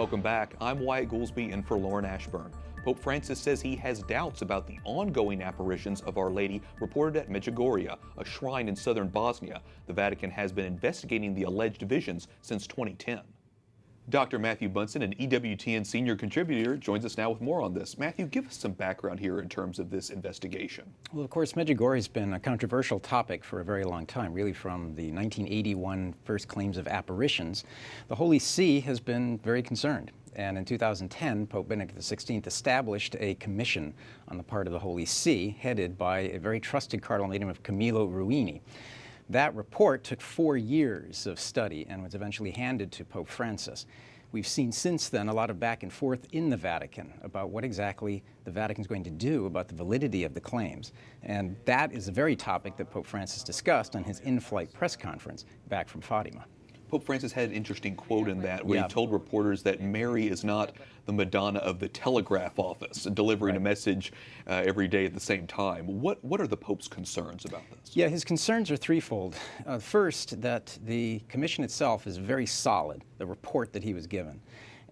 Welcome back. I'm Wyatt Goolsby in for Lauren Ashburn. Pope Francis says he has doubts about the ongoing apparitions of Our Lady reported at Medjugorje, a shrine in southern Bosnia. The Vatican has been investigating the alleged visions since 2010. Dr. Matthew Bunson, an EWTN Senior Contributor, joins us now with more on this. Matthew, give us some background here in terms of this investigation. Well, of course, Medjugorje has been a controversial topic for a very long time, really from the 1981 first claims of apparitions. The Holy See has been very concerned. And in 2010, Pope Benedict XVI established a commission on the part of the Holy See, headed by a very trusted cardinal named of Camillo Ruini. That report took 4 years of study and was eventually handed to Pope Francis. We've seen since then a lot of back and forth in the Vatican about what exactly the Vatican is going to do about the validity of the claims. And that is the very topic that Pope Francis discussed on his in-flight press conference back from Fatima. Pope Francis had an interesting quote in that where he told reporters that Mary is not the Madonna of the telegraph office, delivering a message every day at the same time. What are the Pope's concerns about this? Yeah, his concerns are threefold. First, that the commission itself is very solid, the report that he was given.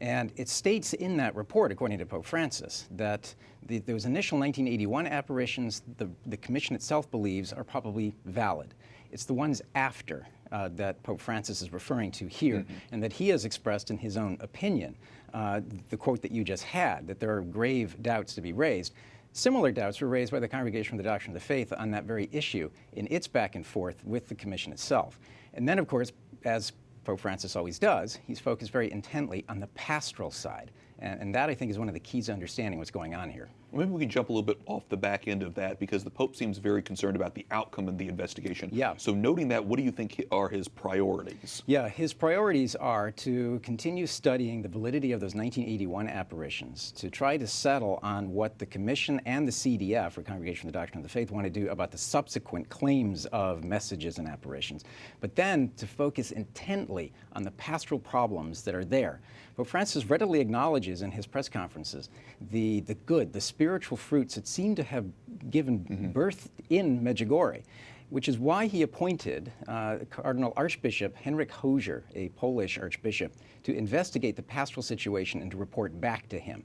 And it states in that report, according to Pope Francis, that those initial 1981 apparitions, the commission itself believes are probably valid. It's the ones after that Pope Francis is referring to here, and that he has expressed in his own opinion, the quote that you just had, that there are grave doubts to be raised. Similar doubts were raised by the Congregation for the Doctrine of the Faith on that very issue in its back and forth with the commission itself. And then, of course, as Pope Francis always does, he's focused very intently on the pastoral side. And that, I think, is one of the keys to understanding what's going on here. Maybe we can jump a little bit off the back end of that, because the Pope seems very concerned about the outcome of the investigation. Yeah. So noting that, what do you think are his priorities? Yeah, his priorities are to continue studying the validity of those 1981 apparitions, to try to settle on what the Commission and the CDF, or Congregation for the Doctrine of the Faith, want to do about the subsequent claims of messages and apparitions, but then to focus intently on the pastoral problems that are there. Pope Francis readily acknowledges in his press conferences the good, the spiritual fruits that seem to have given birth in Medjugorje, which is why he appointed Cardinal Archbishop Henryk Hozier, a Polish archbishop, to investigate the pastoral situation and to report back to him.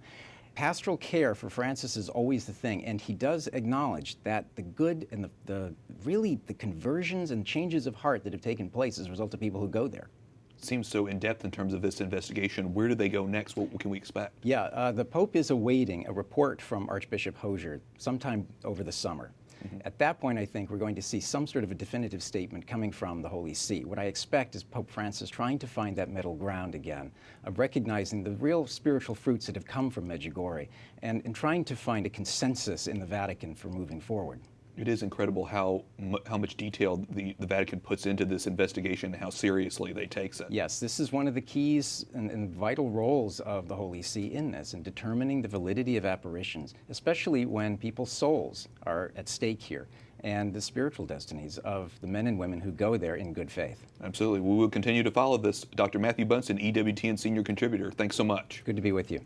Pastoral care for Francis is always the thing, and he does acknowledge that the good and really the conversions and changes of heart that have taken place as a result of people who go there. Seems so in-depth in terms of this investigation. Where do they go next? What can we expect? Yeah, the Pope is awaiting a report from Archbishop Hozier sometime over the summer. At that point, I think we're going to see some sort of a definitive statement coming from the Holy See. What I expect is Pope Francis trying to find that middle ground again, of recognizing the real spiritual fruits that have come from Medjugorje, and trying to find a consensus in the Vatican for moving forward. It is incredible how much detail the Vatican puts into this investigation and how seriously they take it. Yes, this is one of the keys and vital roles of the Holy See in this, in determining the validity of apparitions, especially when people's souls are at stake here, and the spiritual destinies of the men and women who go there in good faith. Absolutely. We will continue to follow this. Dr. Matthew Bunson, EWTN Senior Contributor, thanks so much. Good to be with you.